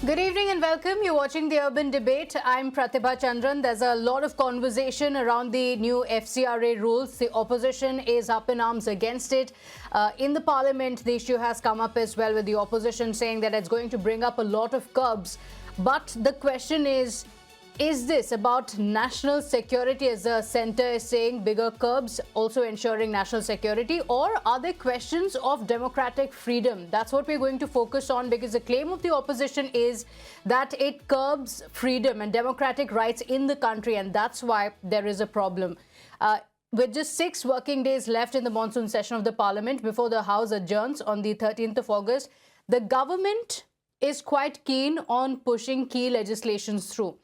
Good evening and welcome. You're watching the Urban Debate. I'm Pratibha Chandran. There's a lot of conversation around the new FCRA rules. The opposition is up in arms against it. In the Parliament, the issue has come up as well, with the opposition saying that it's going to bring up a lot of curbs. But the question is this about national security, as the centre is saying, bigger curbs also ensuring national security, or are there questions of democratic freedom? That's what we're going to focus on, because the claim of the opposition is that it curbs freedom and democratic rights in the country, and that's why there is a problem. With just 6 working days left in the monsoon session of the Parliament before the House adjourns on the 13th of August, the government is quite keen on pushing key legislations through.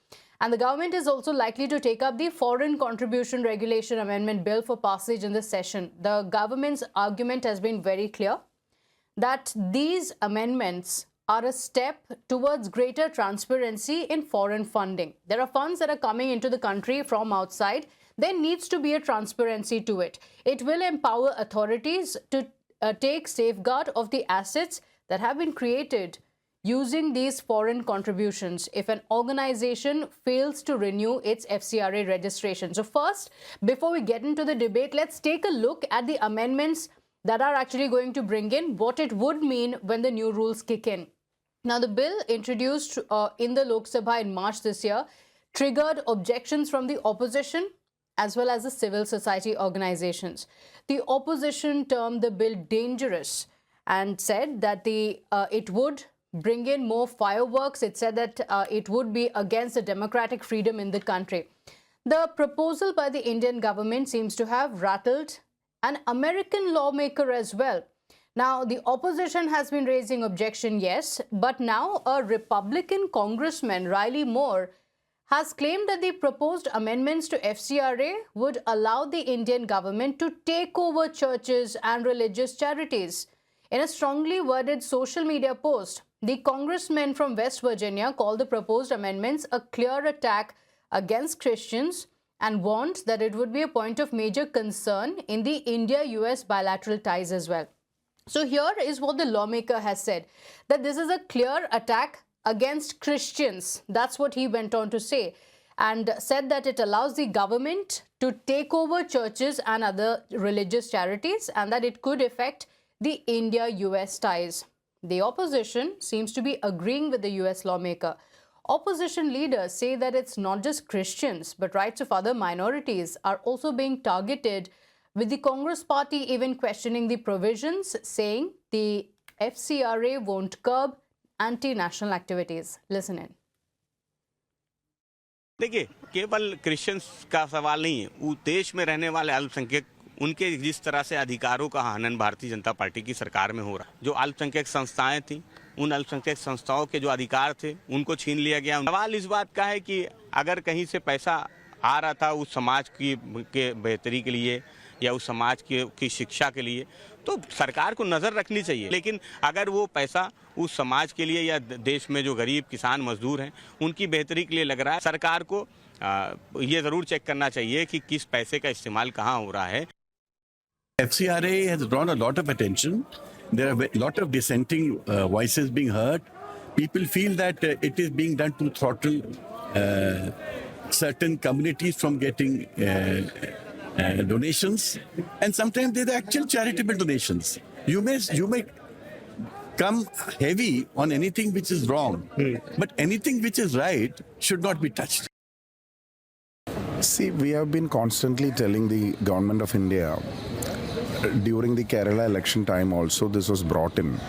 And the government is also likely to take up the Foreign Contribution Regulation Amendment Bill for passage in this session. The government's argument has been very clear that these amendments are a step towards greater transparency in foreign funding. There are funds that are coming into the country from outside. There needs to be a transparency to it. It will empower authorities to take safeguard of the assets that have been created using these foreign contributions if an organization fails to renew its FCRA registration. So first, before we get into the debate, let's take a look at the amendments that are actually going to bring in, what it would mean when the new rules kick in. Now, the bill introduced in the Lok Sabha in March this year triggered objections from the opposition as well as the civil society organizations. The opposition termed the bill dangerous and said that it would bring in more fireworks. It said that it would be against the democratic freedom in the country. The proposal by the Indian government seems to have rattled an American lawmaker as well. Now, the opposition has been raising objection, yes, but now a Republican Congressman, Riley Moore, has claimed that the proposed amendments to FCRA would allow the Indian government to take over churches and religious charities. In a strongly worded social media post, the congressman from West Virginia called the proposed amendments a clear attack against Christians and warned that it would be a point of major concern in the India-U.S. bilateral ties as well. So here is what the lawmaker has said, that this is a clear attack against Christians. That's what he went on to say, and said that it allows the government to take over churches and other religious charities, and that it could affect the India-U.S. ties. The opposition seems to be agreeing with the U.S. lawmaker. Opposition leaders say that it's not just Christians, but rights of other minorities are also being targeted, with the Congress party even questioning the provisions, saying the FCRA won't curb anti-national activities. Listen in. देखिए, केवल Christians का सवाल नहीं है, वो देश में रहने वाले अल्पसंख्यक, उनके जिस तरह से अधिकारों का हनन भारतीय जनता पार्टी की सरकार में हो रहा, जो अल्पसंख्यक संस्थाएं थी, उन अल्पसंख्यक संस्थाओं के जो अधिकार थे उनको छीन लिया गया। सवाल इस बात का है कि अगर कहीं से पैसा आ रहा था उस समाज के बेहतरी के लिए या उस समाज की शिक्षा के लिए, तो सरकार को नज़र रखनी चाहिए। लेकिन अगर वो पैसा उस समाज के लिए या देश में जो गरीब किसान मजदूर हैं उनकी बेहतरी के लिए लग रहा है, सरकार को ये ज़रूर चेक करना चाहिए कि किस पैसे का इस्तेमाल कहाँ हो रहा है। FCRA has drawn a lot of attention. There are a lot of dissenting voices being heard. People feel that it is being done to throttle certain communities from getting donations, and sometimes they're the actual charitable donations. You may come heavy on anything which is wrong, but anything which is right should not be touched. See, we have been constantly telling the government of India, during the Kerala election time also this was brought in.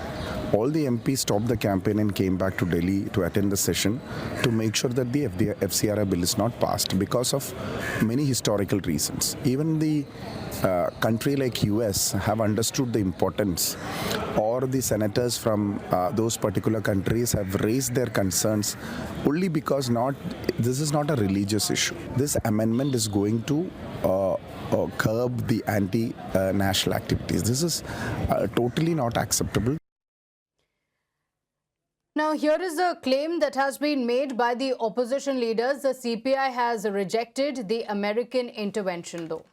All the MPs stopped the campaign and came back to Delhi to attend the session to make sure that the FCRA bill is not passed because of many historical reasons. Even the country like U.S. have understood the importance, or the senators from those particular countries have raised their concerns only because this is not a religious issue. This amendment is going to curb the anti-national activities. This is totally not acceptable. Now, here is the claim that has been made by the opposition leaders. The CPI has rejected the American intervention, though.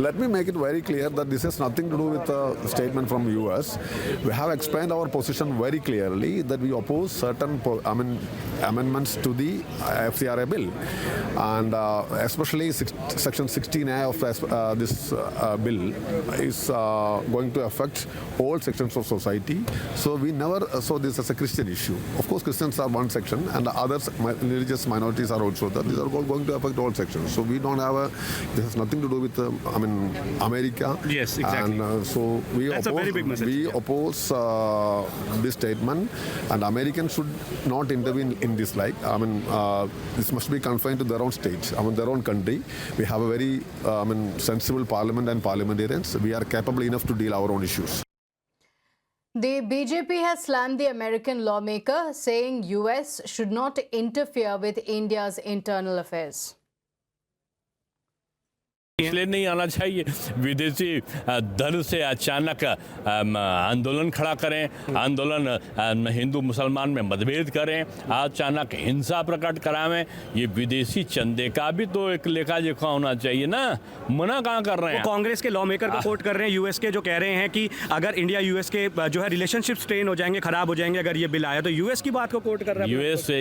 Let me make it very clear that this has nothing to do with a statement from U.S. We have explained our position very clearly that we oppose certain amendments to the FCRA bill, and especially Section 16A of this bill is going to affect all sections of society. So we never saw this as a Christian issue. Of course, Christians are one section, and the others, religious minorities, are also there. These are all going to affect all sections. So we don't have this has nothing to do with America. Yes, exactly. And so That's a very big message. we oppose this statement, and Americans should not intervene in this. This must be confined to their own state, their own country. We have a very sensible parliament and parliamentarians. We are capable enough to deal our own issues. The BJP has slammed the American lawmaker, saying US should not interfere with India's internal affairs. इसलिए नहीं आना चाहिए विदेशी धन से अचानक आंदोलन खड़ा करें, आंदोलन हिंदू मुसलमान में मतभेद करें, अचानक हिंसा प्रकट करावें। ये विदेशी चंदे का भी तो एक लेखा जोखा होना चाहिए ना। मना कहाँ कर रहे हैं? कांग्रेस के लॉ मेकर को कोट कर रहे हैं यूएस के, जो कह रहे हैं कि अगर इंडिया यूएस के जो है रिलेशनशिप स्ट्रेन हो जाएंगे, खराब हो जाएंगे अगर ये बिल आया, तो यूएस की बात को कोट कर रहे हैं।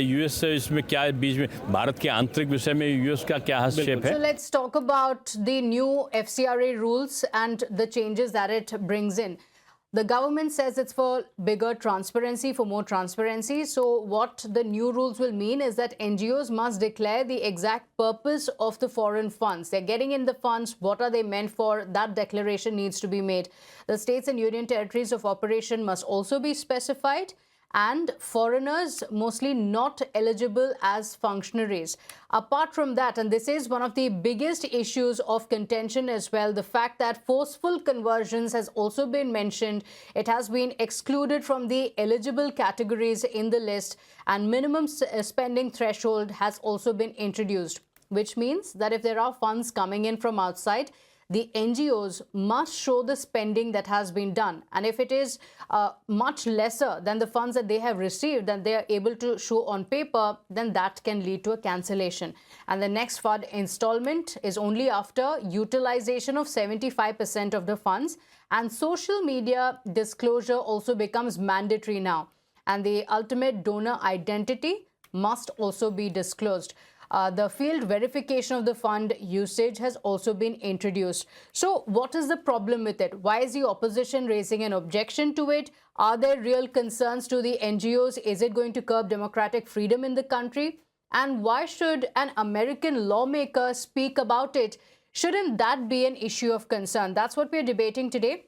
यूएस से इसमें क्या बीच में भारत के आंतरिक विषय में यूएस का क्या हस्तक्षेप है? So let's talk about the new FCRA rules and the changes that it brings in. The government says it's for bigger transparency, for more transparency. So what the new rules will mean is that NGOs must declare the exact purpose of the foreign funds. They're getting in the funds. What are they meant for? That declaration needs to be made. The states and union territories of operation must also be specified, and foreigners mostly not eligible as functionaries. Apart from that, and this is one of the biggest issues of contention as well, the fact that forceful conversions has also been mentioned. It has been excluded from the eligible categories in the list, and minimum spending threshold has also been introduced, which means that if there are funds coming in from outside, the NGOs must show the spending that has been done. And if it is much lesser than the funds that they have received, that they are able to show on paper, then that can lead to a cancellation. And the next fund installment is only after utilization of 75% of the funds. And social media disclosure also becomes mandatory now. And the ultimate donor identity must also be disclosed. The field verification of the fund usage has also been introduced. So what is the problem with it? Why is the opposition raising an objection to it? Are there real concerns to the NGOs? Is it going to curb democratic freedom in the country? And why should an American lawmaker speak about it? Shouldn't that be an issue of concern? That's what we're debating today.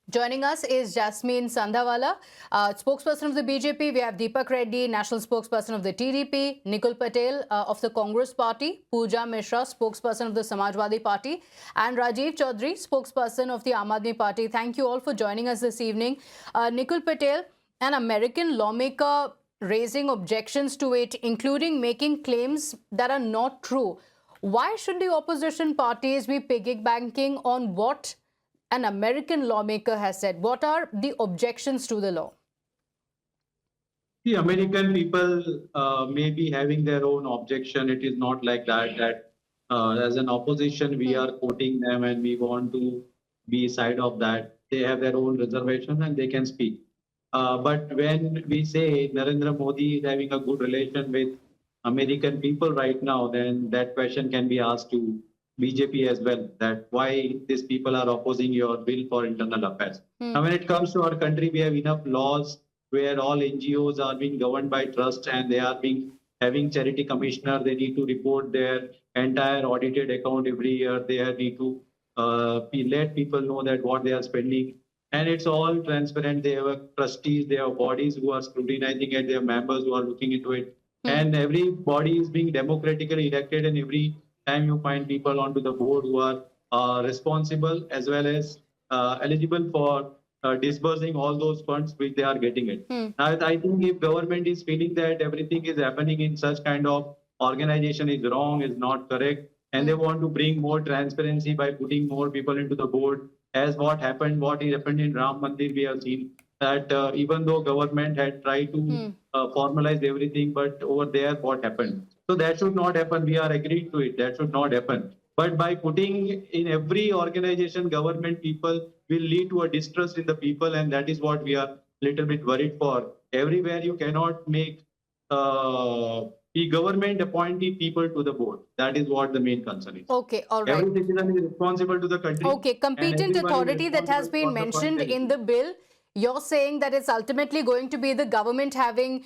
Joining us is Jasmine Sandhawala, spokesperson of the BJP. We have Deepak Reddy, national spokesperson of the TDP, Nikul Patel of the Congress Party, Pooja Mishra, spokesperson of the Samajwadi Party, and Rajiv Chaudhary, spokesperson of the Aam Aadmi Party. Thank you all for joining us this evening. Nikul Patel, an American lawmaker raising objections to it, including making claims that are not true. Why should the opposition parties be piggybacking on what an American lawmaker has said? What are the objections to the law? The American people may be having their own objection. It is not like that as an opposition, we are quoting them and we want to be side of that. They have their own reservation and they can speak. But when we say Narendra Modi is having a good relation with American people right now, then that question can be asked to BJP as well, that why these people are opposing your bill for internal affairs. Now, when it comes to our country, we have enough laws where all NGOs are being governed by trust and they are having charity commissioner. They need to report their entire audited account every year. They need to let people know that what they are spending. And it's all transparent. They have trustees, they have bodies who are scrutinizing it, they have members who are looking into it. And every body is being democratically elected, and every time you find people onto the board who are responsible as well as eligible for disbursing all those funds which they are getting it. Now, I think if government is feeling that everything is happening in such kind of organization is wrong, is not correct, and they want to bring more transparency by putting more people into the board, as what happened in Ram Mandir, we have seen that even though government had tried to formalize everything, but over there what happened? So that should not happen. We are agreed to it. That should not happen. But by putting in every organization, government people will lead to a distrust in the people, and that is what we are little bit worried for. Everywhere you cannot make the government appointee people to the board. That is what the main concern is. Okay, all right. Every citizen is responsible to the country. Okay, and competent everyone is authority that has responsible been for the fund mentioned in the bill. You're saying that it's ultimately going to be the government having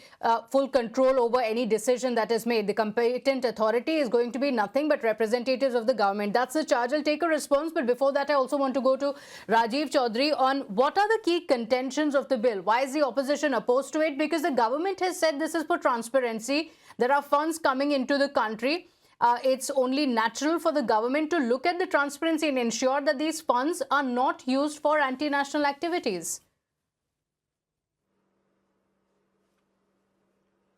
full control over any decision that is made. The competent authority is going to be nothing but representatives of the government. That's the charge. I'll take a response. But before that, I also want to go to Rajiv Chaudhary on what are the key contentions of the bill? Why is the opposition opposed to it? Because the government has said this is for transparency. There are funds coming into the country. It's only natural for the government to look at the transparency and ensure that these funds are not used for anti-national activities.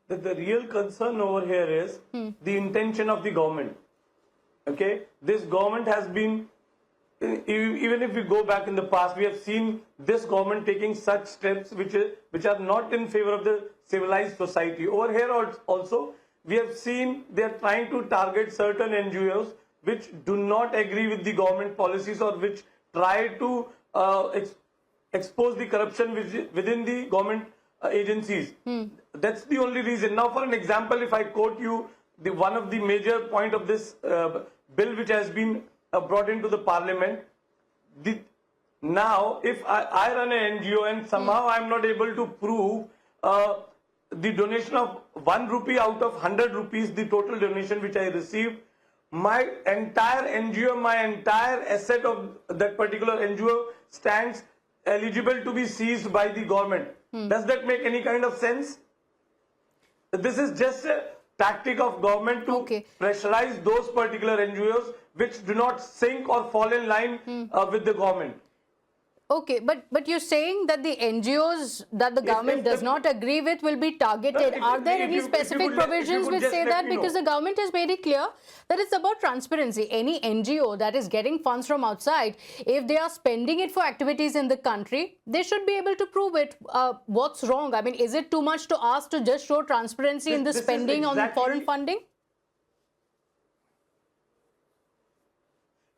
The real concern over here is the intention of the government. Okay, this government has been, even if we go back in the past, we have seen this government taking such steps which are not in favor of the civilized society. Over here also, we have seen they are trying to target certain NGOs which do not agree with the government policies or which try to expose the corruption within the government agencies. That's the only reason. Now, for an example, if I quote you one of the major point of this bill which has been brought into the parliament, now if I run an NGO and somehow I'm not able to prove the donation of 1 rupee out of 100 rupees, the total donation which I received, my entire NGO, my entire asset of that particular NGO stands eligible to be seized by the government. Does that make any kind of sense? This is just a tactic of government to pressurize those particular NGOs which do not sync or fall in line with the government. Okay, but you're saying that the NGOs that the government does not agree with will be targeted. Are there any specific provisions which say that? Because the government has made it clear that it's about transparency. Any NGO that is getting funds from outside, if they are spending it for activities in the country, they should be able to prove it. What's wrong? I mean, is it too much to ask to just show transparency in the spending on foreign funding?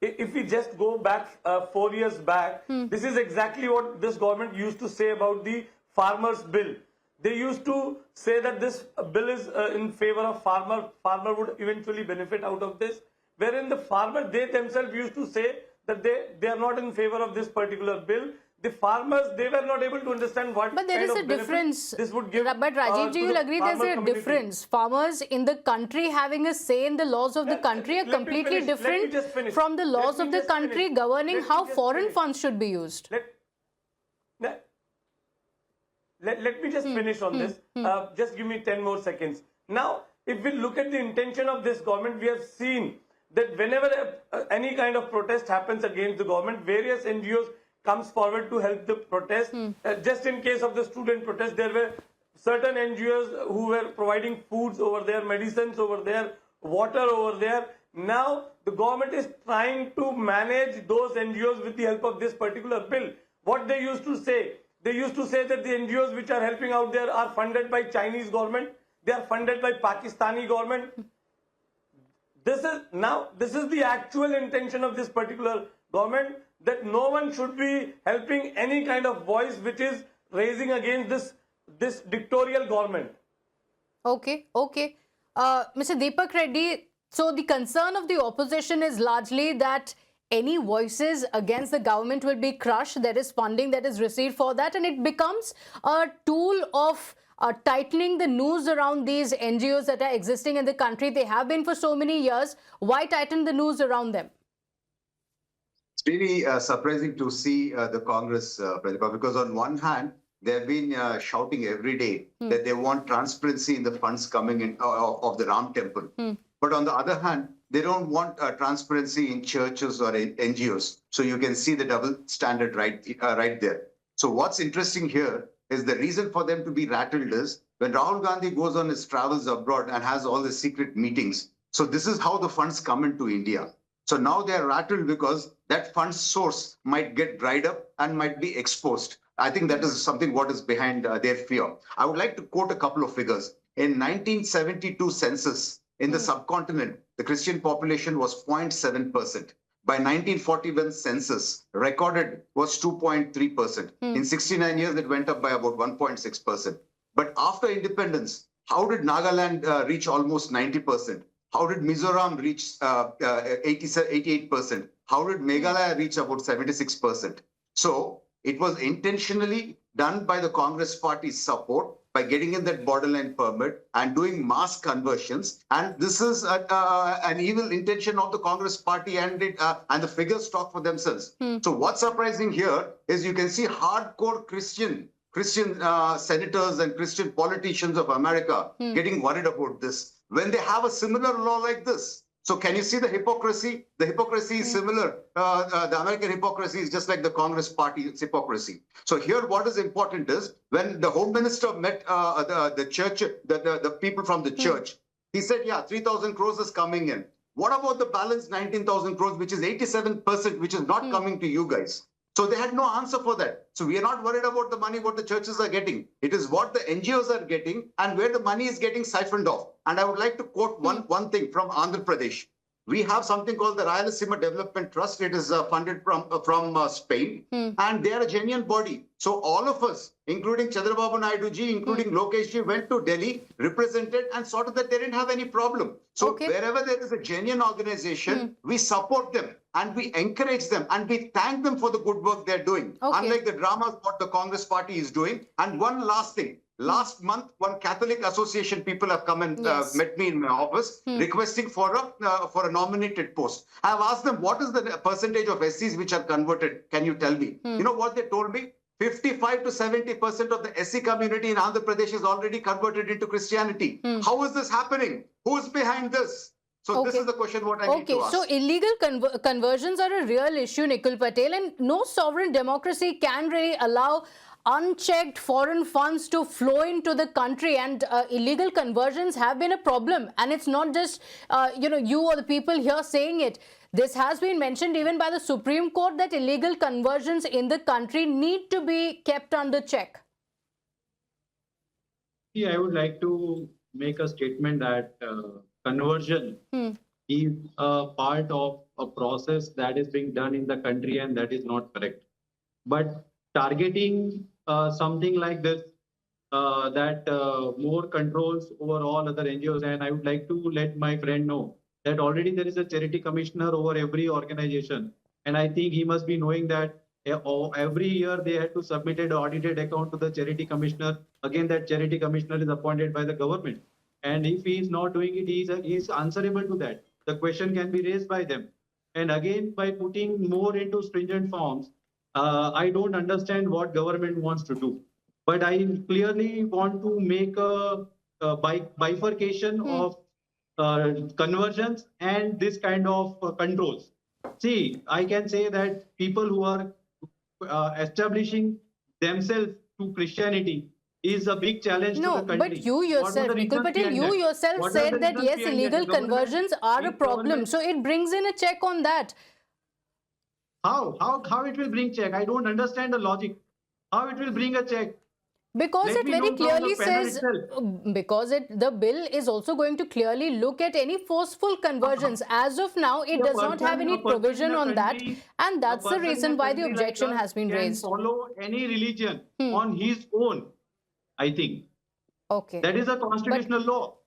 If we just go back 4 years back, this is exactly what this government used to say about the farmers' bill. They used to say that this bill is in favor of farmer would eventually benefit out of this, wherein the farmer, they themselves used to say that they are not in favor of this particular bill. The farmers, they were not able to understand what but there is a difference. This would give. But Rajiv, you will agree there's a difference. Farmers in the country having a say in the laws of the country are completely different from the laws of the country governing how foreign funds should be used. Let me just finish on this. Just give me 10 more seconds. Now, if we look at the intention of this government, we have seen that whenever any kind of protest happens against the government, various NGOs comes forward to help the protest. Just in case of the student protest, there were certain NGOs who were providing foods over there, medicines over there, water over there. Now, the government is trying to manage those NGOs with the help of this particular bill. What they used to say? They used to say that the NGOs which are helping out there are funded by Chinese government. They are funded by Pakistani government. This is the actual intention of this particular government, that no one should be helping any kind of voice which is raising against this dictatorial government. Okay. Mr. Deepak Reddy, so the concern of the opposition is largely that any voices against the government will be crushed. There is funding that is received for that, and it becomes a tool of tightening the noose around these NGOs that are existing in the country. They have been for so many years. Why tighten the noose around them? It's really surprising to see the Congress, Pratibha, because on one hand, they've been shouting every day that they want transparency in the funds coming in of the Ram Temple. But on the other hand, they don't want transparency in churches or in NGOs. So you can see the double standard right there. So what's interesting here is the reason for them to be rattled is when Rahul Gandhi goes on his travels abroad and has all the secret meetings. So this is how the funds come into India. So now they are rattled because that fund source might get dried up and might be exposed. I think that is something what is behind their fear. I would like to quote a couple of figures. In 1972 census, in the subcontinent, the Christian population was 0.7%. By 1941 census, recorded was 2.3%. In 69 years, it went up by about 1.6%. But after independence, how did Nagaland reach almost 90%? How did Mizoram reach 88%? How did Meghalaya reach about 76%? So it was intentionally done by the Congress party's support by getting in that borderline permit and doing mass conversions. And this is an evil intention of the Congress party, and the figures talk for themselves. So what's surprising here is you can see hardcore Christian senators and Christian politicians of America getting worried about this when they have a similar law like this. So can you see the hypocrisy? The hypocrisy is similar. The American hypocrisy is just like the Congress party's hypocrisy. So here what is important is when the Home Minister met the church, the people from the church, he said, yeah, 3,000 crores is coming in. What about the balance 19,000 crores, which is 87%, which is not coming to you guys? So they had no answer for that. So we are not worried about the money what the churches are getting. It is what the NGOs are getting and where the money is getting siphoned off. And I would like to quote one thing from Andhra Pradesh. We have something called the Rayalaseema Development Trust. It is funded from Spain, and they are a genuine body. So all of us, including Chandrababu Naidu ji, including Lokesh ji, went to Delhi, represented, and saw that they didn't have any problem. So wherever there is a genuine organization, we support them and we encourage them and we thank them for the good work they're doing. Unlike the dramas what the Congress party is doing. And one last thing. Last month, one Catholic association people have come and met me in my office requesting for a nominated post. I have asked them, what is the percentage of SCs which are converted? Can you tell me? You know what they told me? 55 to 70% of the SC community in Andhra Pradesh is already converted into Christianity. How is this happening? Who is behind this? So this is the question what I need to ask. So illegal conversions are a real issue, Nikhil Patel, and no sovereign democracy can really allow unchecked foreign funds to flow into the country, and illegal conversions have been a problem. And it's not just you or the people here saying it. This has been mentioned even by the Supreme Court that illegal conversions in the country need to be kept under check. I would like to make a statement that conversion is a part of a process that is being done in the country, and that is not correct. But targeting something like this, that more controls over all other NGOs, and I would like to let my friend know that already there is a charity commissioner over every organization, and I think he must be knowing that every year they had to submit an audited account to the charity commissioner. Again, that charity commissioner is appointed by the government, and if he is not doing it, he is answerable to that. The question can be raised by them, and again by putting more into stringent forms. I don't understand what government wants to do, but I clearly want to make a bifurcation of conversions and this kind of controls. See, I can say that people who are establishing themselves to Christianity is a big challenge to the country. But you yourself, Nikhil Patel, you yourself said that yes, illegal conversions are a problem. So it brings in a check on that. How it will bring check? I don't understand the logic. How it will bring a check? Because it very clearly says, because the bill is also going to clearly look at any forceful conversions. As of now, it does not have any provision on that, and that's the reason why the objection has been raised. Follow any religion on his own, I think. Okay. That is a constitutional law.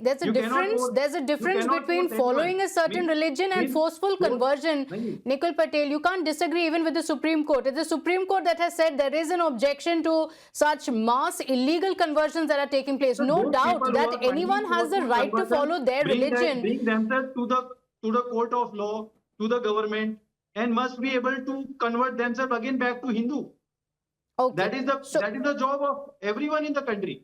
There's a difference between following a certain religion and forceful conversion. Nikhil Patel, you can't disagree even with the Supreme Court. It's the Supreme Court that has said there is an objection to such mass illegal conversions that are taking place. No doubt that anyone has the right to follow their religion. Bring themselves to the court of law, to the government, and must be able to convert themselves again back to Hindu. Okay. That is the job of everyone in the country.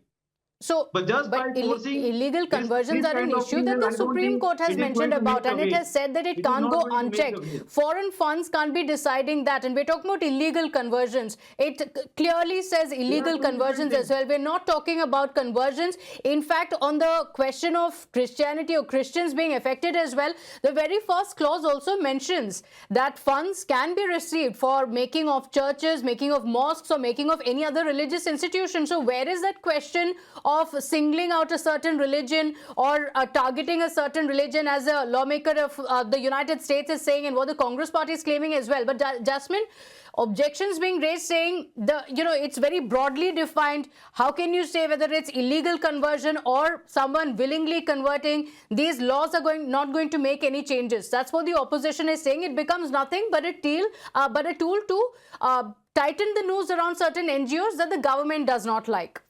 So, but illegal conversions are an issue that the Supreme Court has mentioned about, and it has said that it can't go unchecked. Foreign funds can't be deciding that, and we're talking about illegal conversions. It clearly says illegal conversions as well. We're not talking about conversions. In fact, on the question of Christianity or Christians being affected as well, the very first clause also mentions that funds can be received for making of churches, making of mosques, or making of any other religious institution. So where is that question of singling out a certain religion or targeting a certain religion, as a lawmaker of the United States is saying, and what the Congress party is claiming as well. But Jasmine, objections being raised saying it's very broadly defined. How can you say whether it's illegal conversion or someone willingly converting? These laws are not going to make any changes. That's what the opposition is saying. It becomes nothing but a tool to tighten the noose around certain NGOs that the government does not like.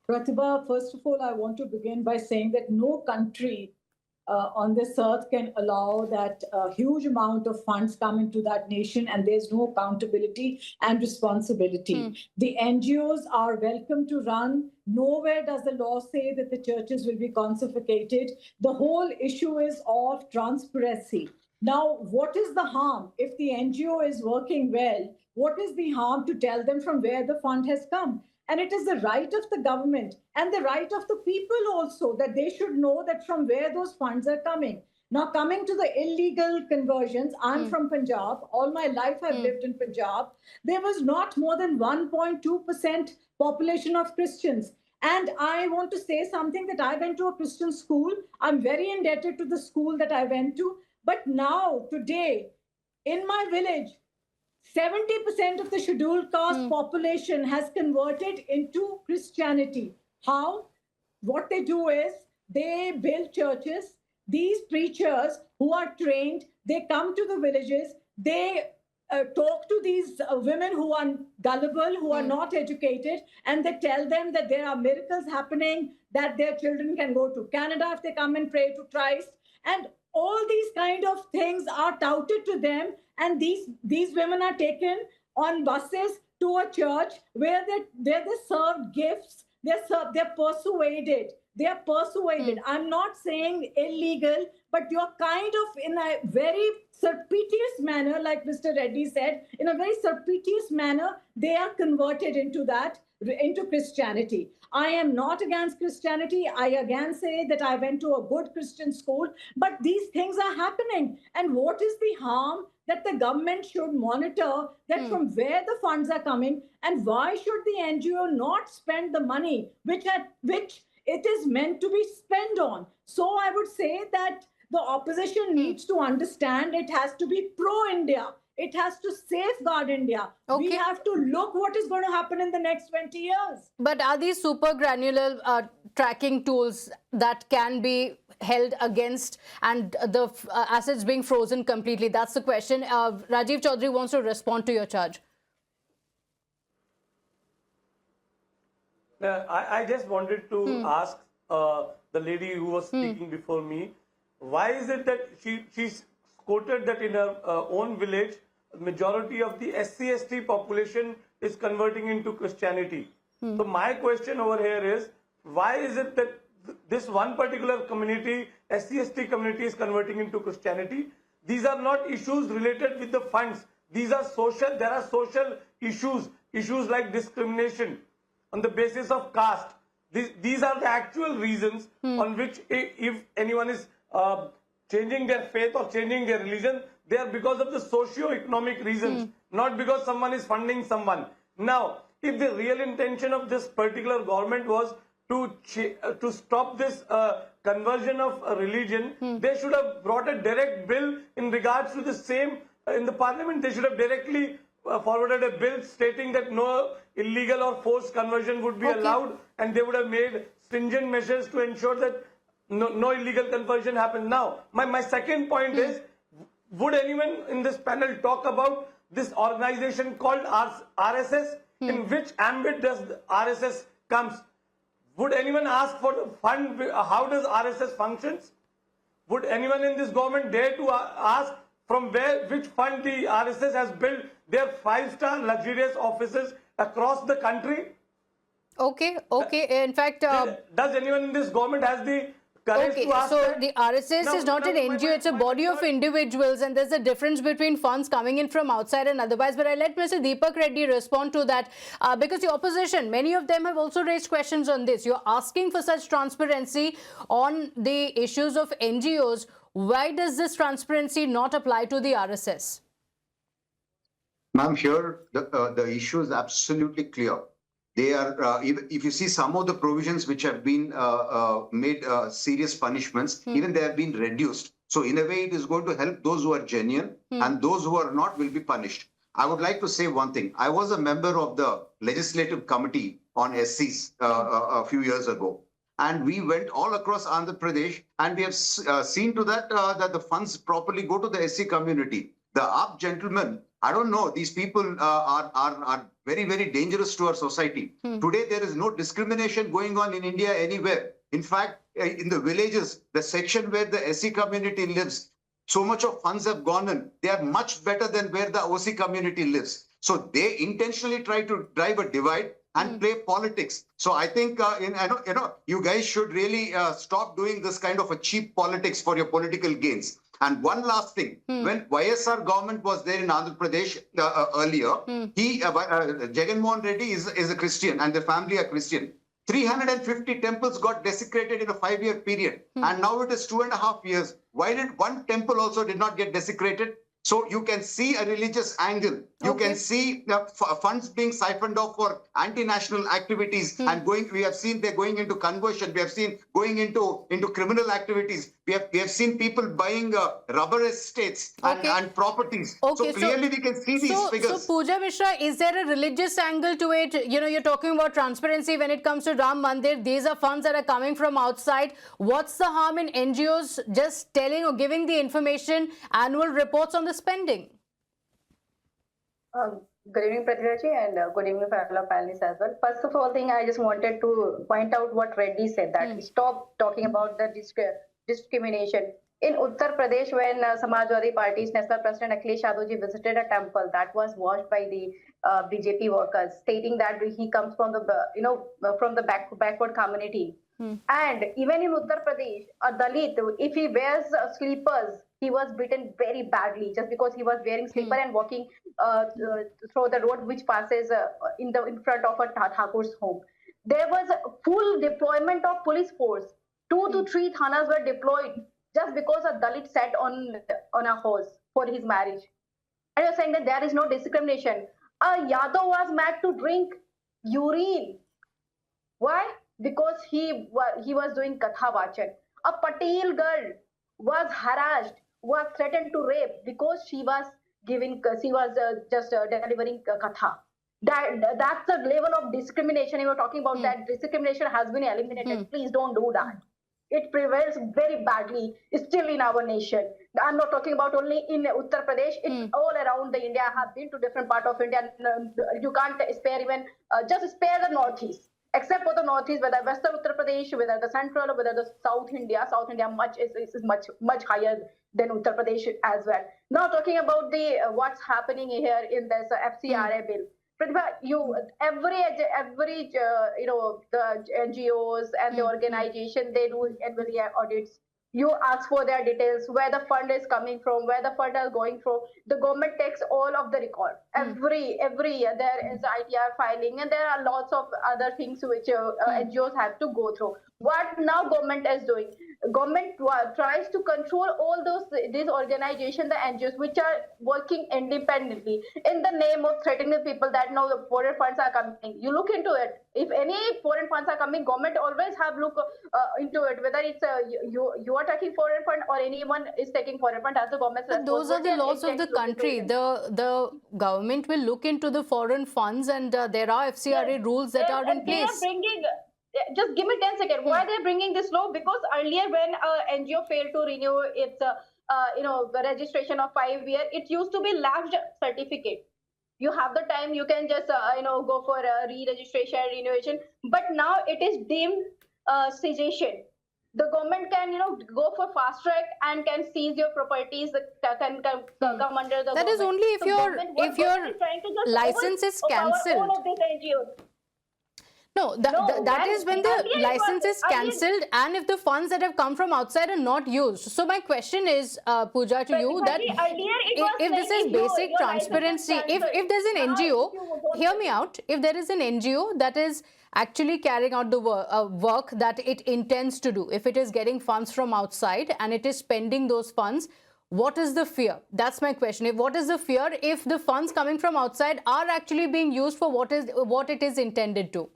Pratibha, first of all, I want to begin by saying that no country on this earth can allow that a huge amount of funds come into that nation and there's no accountability and responsibility. The NGOs are welcome to run. Nowhere does the law say that the churches will be confiscated. The whole issue is of transparency. Now, what is the harm if the NGO is working well? What is the harm to tell them from where the fund has come? And it is the right of the government and the right of the people also that they should know that from where those funds are coming. Now, coming to the illegal conversions, I'm from Punjab. All my life I've lived in Punjab. There was not more than 1.2% population of Christians. And I want to say something that I went to a Christian school. I'm very indebted to the school that I went to. But now, today, in my village, 70% of the scheduled caste population has converted into Christianity. How? What they do is they build churches. These preachers who are trained, they come to the villages. They talk to these women who are gullible, who are not educated, and they tell them that there are miracles happening, that their children can go to Canada if they come and pray to Christ. And all these kind of things are touted to them, and these women are taken on buses to a church where they serve gifts. They're persuaded. They are persuaded. I'm not saying illegal, but you're kind of in a very surreptitious manner, like Mr. Reddy said, in a very surreptitious manner, they are converted into Christianity. I am not against Christianity. I again say that I went to a good Christian school, but these things are happening. And what is the harm that the government should monitor that from where the funds are coming, and why should the NGO not spend the money which it is meant to be spent on? So I would say that the opposition needs to understand it has to be pro-India. It has to safeguard India. Okay. We have to look what is going to happen in the next 20 years. But are these super granular tracking tools that can be held against and the assets being frozen completely? That's the question. Rajiv Chaudhary wants to respond to your charge. I just wanted to ask the lady who was speaking before me, why is it that she's quoted that in her own village, majority of the SC/ST population is converting into Christianity. So my question over here is, why is it that this one particular community, SC/ST community, is converting into Christianity? These are not issues related with the funds. These are social. There are social issues like discrimination on the basis of caste. These are the actual reasons on which, if anyone is changing their faith or changing their religion, they are because of the socio-economic reasons, not because someone is funding someone. Now, if the real intention of this particular government was to stop this conversion of a religion, they should have brought a direct bill in regards to the same in the parliament. They should have directly forwarded a bill stating that no illegal or forced conversion would be allowed, and they would have made stringent measures to ensure that no illegal conversion happens. Now, my second point is, would anyone in this panel talk about this organization called RSS? In which ambit does the RSS comes? Would anyone ask for the fund? How does RSS functions? Would anyone in this government dare to ask from which fund the RSS has built their 5-star luxurious offices across the country? Okay. In fact, does anyone in this government has the courage to ask so that? the RSS is not an NGO, it's a body of individuals, and there's a difference between funds coming in from outside and otherwise. But I let Mr. Deepak Reddy respond to that because the opposition, many of them have also raised questions on this. You're asking for such transparency on the issues of NGOs. Why does this transparency not apply to the RSS? Ma'am, here the issue is absolutely clear. They are, if you see some of the provisions which have been made serious punishments, even they have been reduced. So in a way, it is going to help those who are genuine and those who are not will be punished. I would like to say one thing. I was a member of the Legislative Committee on SCs a few years ago. And we went all across Andhra Pradesh, and we have seen to that that the funds properly go to the SC community. The up gentlemen, I don't know, these people are very, very dangerous to our society. Today, there is no discrimination going on in India anywhere. In fact, in the villages, the section where the SC community lives, so much of funds have gone in. They are much better than where the OC community lives. So they intentionally try to drive a divide and play politics. So I think you guys should really stop doing this kind of a cheap politics for your political gains. And one last thing, when YSR government was there in Andhra Pradesh earlier, Jagan Mohan Reddy is a Christian and the family are Christian. 350 temples got desecrated in a 5-year period. And now it is 2.5 years. Why did one temple also did not get desecrated? So you can see a religious angle. You can see funds being siphoned off for anti-national activities and we have seen they're going into conversion. We have seen going into criminal activities. We have seen people buying rubber estates and properties. So clearly we can see these figures. So Pooja Mishra, is there a religious angle to it? You know, you're talking about transparency when it comes to Ram Mandir. These are funds that are coming from outside. What's the harm in NGOs just telling or giving the information, annual reports on the spending? Good evening, Pratibha ji, and good evening, fellow panelists as well. First of all, I just wanted to point out what Reddy said, that stop talking about the discrimination. In Uttar Pradesh, when Samajwadi Party's National President Akhilesh Yadav ji visited a temple that was watched by the BJP workers, stating that he comes from the backward community. And even in Uttar Pradesh, a Dalit, if he wears sleepers, he was beaten very badly just because he was wearing slipper and walking through the road which passes in front of a Thakur's home. There was a full deployment of police force. 2 to 3 thanas were deployed just because a Dalit sat on a horse for his marriage. And you're saying that there is no discrimination. Yadav was mad to drink urine. Why? Because he was doing Katha Vachan. A Patel girl was harassed, was threatened to rape because she was just delivering Katha. That's the level of discrimination. You were talking about that discrimination has been eliminated. Please don't do that. It prevails very badly still in our nation. I'm not talking about only in Uttar Pradesh. It's all around the India. I have been to different parts of India. You can't spare even, just spare the Northeast. Except for the Northeast, whether Western Uttar Pradesh, whether the Central, or whether the South India is much higher than Uttar Pradesh as well. Now talking about the what's happening here in this FCRA bill. Pratibha, the NGOs and the organization, they do every audits. You ask for their details, where the fund is coming from, where the fund is going from. The government takes all of the record. Every year there is ITR filing, and there are lots of other things which NGOs have to go through. What now government is doing? Government tries to control all these organizations, the NGOs, which are working independently in the name of threatening people that now the foreign funds are coming. You look into it. If any foreign funds are coming, government always have look into it. Whether it's you are taking foreign fund or anyone is taking foreign fund, as the government's those are the laws of the country. The government will look into the foreign funds, and there are FCRA rules that are in place. Just give me 10 seconds. Why they're bringing this law? Because earlier when NGO failed to renew its the registration of 5 years, it used to be lapsed certificate. You have the time, you can just go for a re-registration, renewation. But now it is deemed cessation. The government can go for fast track and can seize your properties, can come under the. That is only if your license is cancelled. All of these NGOs. No, that is when the license is cancelled and if the funds that have come from outside are not used. So my question is, Pooja, to you, that if this is basic transparency, if there's an NGO, hear me out, if there is an NGO that is actually carrying out the work that it intends to do, if it is getting funds from outside and it is spending those funds, What is the fear? That's my question. What is the fear if the funds coming from outside are actually being used for what it is intended to?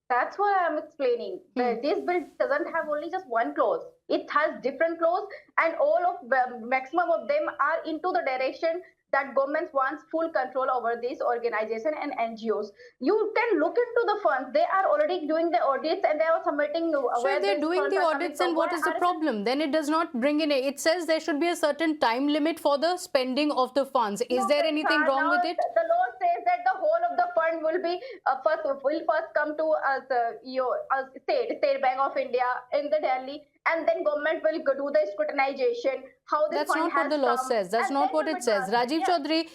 That's what I'm explaining. This bill doesn't have only just one clause. It has different clauses, and all of the maximum of them are into the direction that government wants full control over this organization and NGOs. You can look into the funds. They are already doing the audits and they are submitting. So if they're doing the audits, and what is the problem? Then it does not bring in. It says there should be a certain time limit for the spending of the funds. Is there anything wrong with it? The law says that the whole of the fund will be first come to State Bank of India in the Delhi, and then government will do the scrutinization. How this That's fund not what the law says. That's not what it says. Rajiv Chaudhary,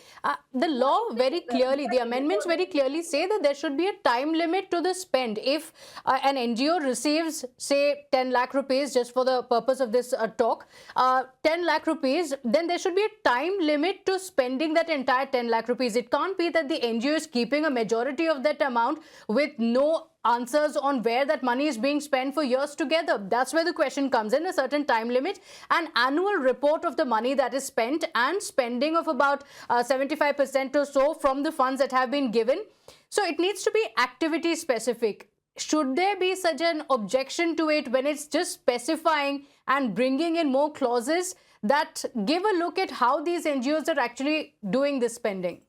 the law very clearly, the amendments very clearly say that there should be a time limit to the spend. If an NGO receives, say, 10 lakh rupees, just for the purpose of this talk, 10 lakh rupees, then there should be a time limit to spending that entire 10 lakh rupees. It can't be that the NGO is keeping a majority of that amount with no answers on where that money is being spent for years together. That's where the question comes in. A certain time limit, an annual report of the money that is spent, and spending of about 75% or so from the funds that have been given. So it needs to be activity specific. Should there be such an objection to it when it's just specifying and bringing in more clauses that give a look at how these NGOs are actually doing this spending?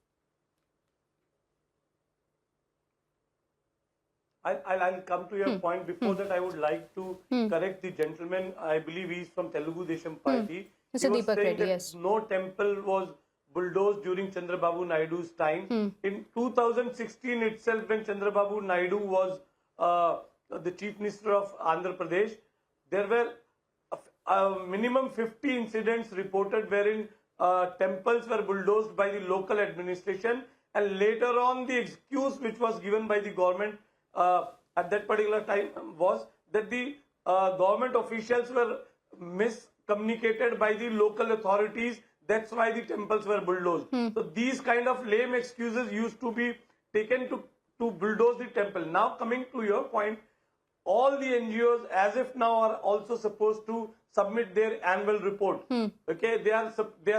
I'll come to your point. Before that, I would like to correct the gentleman. I believe he's from Telugu Desam Party. Mr. Deepak Reddy, yes. No temple was bulldozed during Chandrababu Naidu's time. In 2016 itself, when Chandrababu Naidu was the Chief Minister of Andhra Pradesh, there were a minimum 50 incidents reported wherein temples were bulldozed by the local administration, and later on the excuse which was given by the government at that particular time was that the government officials were miscommunicated by the local authorities. That's why the temples were bulldozed. So these kind of lame excuses used to be taken to bulldoze the temple. Now coming to your point, all the NGOs as if now are also supposed to submit their annual report. Okay, they are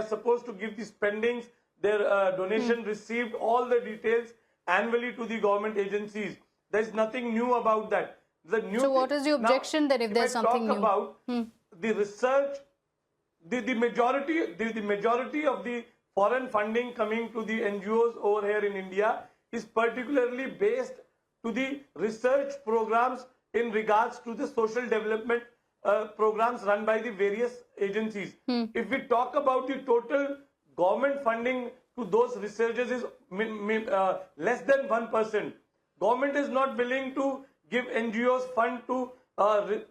supposed to give the spendings, their donation received, all the details annually to the government agencies. There is nothing new about that. So what is the objection then if there's something new? About the research, the majority of the foreign funding coming to the NGOs over here in India is particularly based to the research programs in regards to the social development programs run by the various agencies. If we talk about the total government funding to those researchers is less than 1%. Government is not willing to give NGOs fund to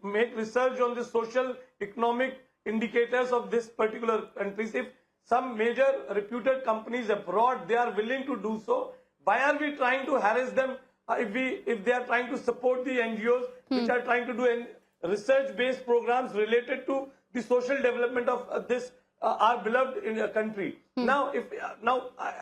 make research on the social economic indicators of this particular countries. If some major reputed companies abroad, they are willing to do so, why are we trying to harass them if they are trying to support the NGOs which are trying to do research-based programs related to the social development of this our beloved country? Now,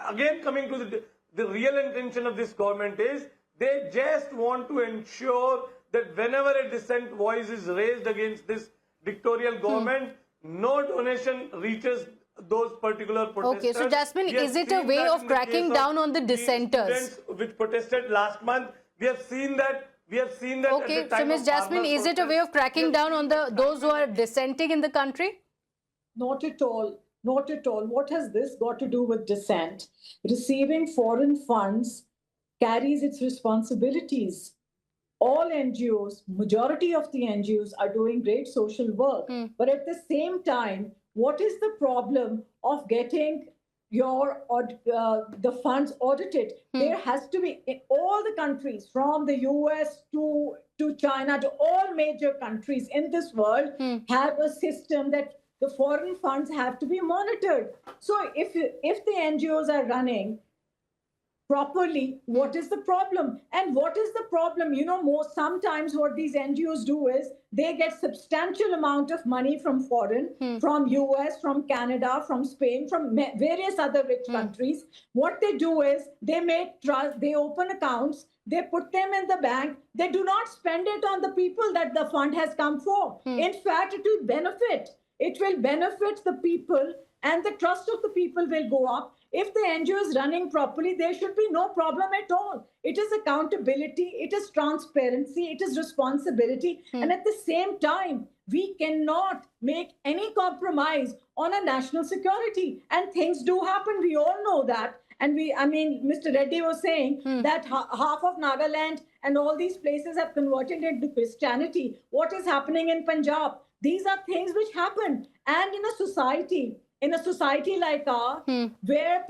again coming to the real intention of this government is they just want to ensure that whenever a dissent voice is raised against this dictatorial government, no donation reaches those particular protesters. Okay, so Jasmine, is it a way of cracking down on the dissenters? Which protested last month, we have seen that. Okay, so Ms. Jasmine, is it a way of cracking down on those who are dissenting in the country? Not at all. Not at all. What has this got to do with dissent? Receiving foreign funds carries its responsibilities. All NGOs, majority of the NGOs are doing great social work. But at the same time, what is the problem of getting the funds audited? There has to be, in all the countries, from the U.S. to China, to all major countries in this world, have a system that the foreign funds have to be monitored. So if the NGOs are running properly, what is the problem? And what is the problem? Sometimes what these NGOs do is they get substantial amount of money from foreign, from US, from Canada, from Spain, from various other rich countries. What they do is they open accounts, they put them in the bank. They do not spend it on the people that the fund has come for. In fact, it will benefit it will benefit the people and the trust of the people will go up. If the NGO is running properly, there should be no problem at all. It is accountability, it is transparency, it is responsibility. And at the same time, we cannot make any compromise on a national security. And things do happen, we all know that. And Mr. Reddy was saying that half of Nagaland and all these places have converted into Christianity. What is happening in Punjab? These are things which happen. And in a society like ours, where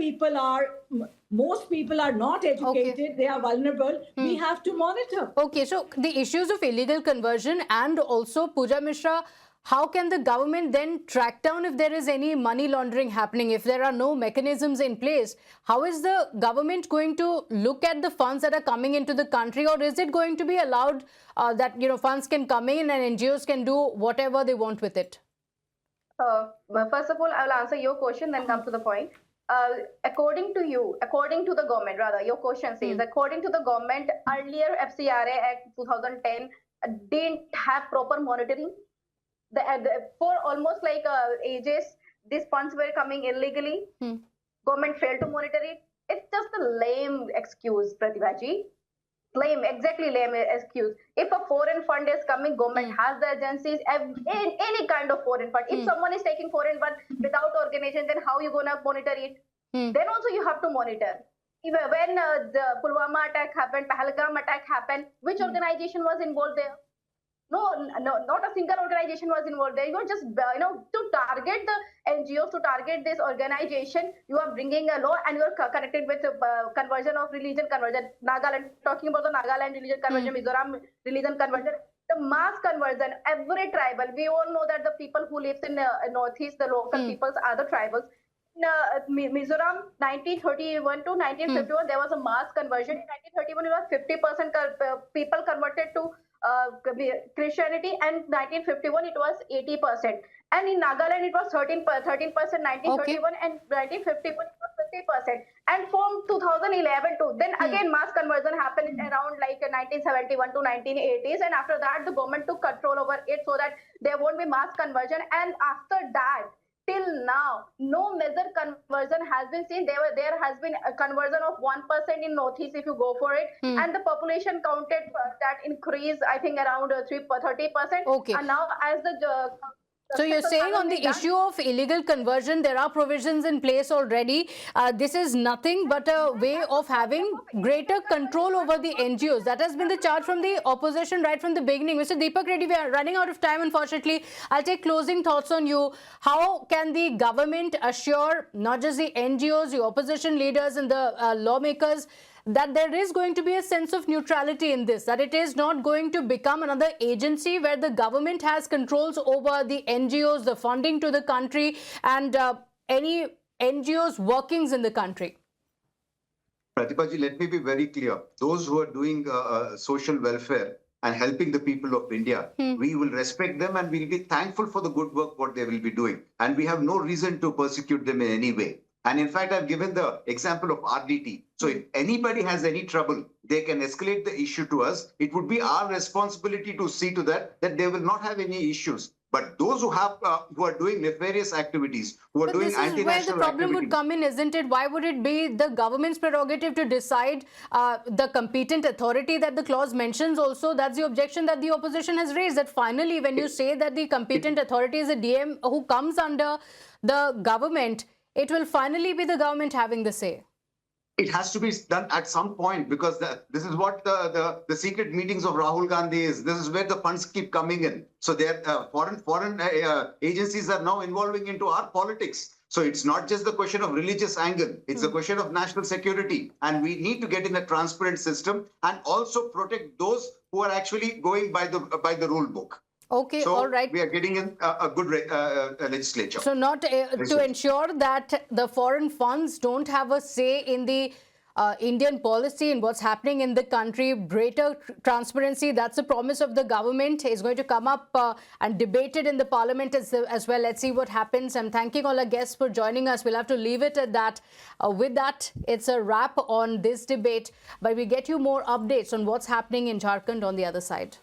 most people are not educated, they are vulnerable, we have to monitor. Okay, so the issues of illegal conversion and also, Pooja Mishra, how can the government then track down if there is any money laundering happening? If there are no mechanisms in place, how is the government going to look at the funds that are coming into the country, or is it going to be allowed that funds can come in and NGOs can do whatever they want with it? First of all, I will answer your question, then come to the point. According to the government, rather, your question says, according to the government, earlier FCRA Act 2010 didn't have proper monitoring. For almost like ages, these funds were coming illegally. Government failed to monitor it. It's just a lame excuse, Pratibhaji. Lame, exactly lame excuse. If a foreign fund is coming, government has the agencies, any kind of foreign fund. If someone is taking foreign fund without organization, then how are you going to monitor it? Then also you have to monitor. When the Pulwama attack happened, Pahalgam attack happened, which organization was involved there? No, not a single organization was involved there. You are just, to target the NGOs, to target this organization, you are bringing a law and you are connected with conversion of religion conversion. Nagaland, talking about the Nagaland religion conversion, Mizoram religion conversion, the mass conversion, every tribal. We all know that the people who live in Northeast, the local peoples are the tribals. In Mizoram, 1931 to 1951, there was a mass conversion. In 1931, it was 50% people converted to Christianity, and 1951 it was 80%, and in Nagaland it was 13%, 1931, and 1951 it was 50%, and from 2011 to then again mass conversion happened around like 1971 to 1980s, and after that the government took control over it so that there won't be mass conversion, and after that till now, no major conversion has been seen. There has been a conversion of 1% in Northeast if you go for it. And the population counted that increase, I think, around 30%. Okay. And now as the... So you're saying on the issue of illegal conversion, there are provisions in place already. This is nothing but a way of having greater control over the NGOs. That has been the charge from the opposition right from the beginning. Mr. Deepak Reddy, we are running out of time, unfortunately. I'll take closing thoughts on you. How can the government assure not just the NGOs, the opposition leaders and the lawmakers that there is going to be a sense of neutrality in this, that it is not going to become another agency where the government has controls over the NGOs, the funding to the country, and any NGOs' workings in the country? Pratibhaji, let me be very clear. Those who are doing social welfare and helping the people of India, we will respect them and we'll be thankful for the good work what they will be doing. And we have no reason to persecute them in any way. And in fact, I've given the example of RDT. So if anybody has any trouble, they can escalate the issue to us. It would be our responsibility to see to that they will not have any issues. But those who have who are doing nefarious activities, who are doing anti-national activities... This is where the problem would come in, isn't it? Why would it be the government's prerogative to decide the competent authority that the clause mentions also? That's the objection that the opposition has raised, that finally when you say that the competent authority is a DM who comes under the government, it will finally be the government having the say. It has to be done at some point, because this is what the secret meetings of Rahul Gandhi is. This is where the funds keep coming in. So foreign agencies are now involving into our politics. So it's not just the question of religious angle. It's a question of national security. And we need to get in a transparent system and also protect those who are actually going by the rule book. Okay, so all right. We are getting in a good legislature. So not to ensure that the foreign funds don't have a say in the Indian policy and what's happening in the country, greater transparency, that's the promise of the government, is going to come up and debated in the parliament as well. Let's see what happens. I'm thanking all our guests for joining us. We'll have to leave it at that. With that, it's a wrap on this debate, but we get you more updates on what's happening in Jharkhand on the other side.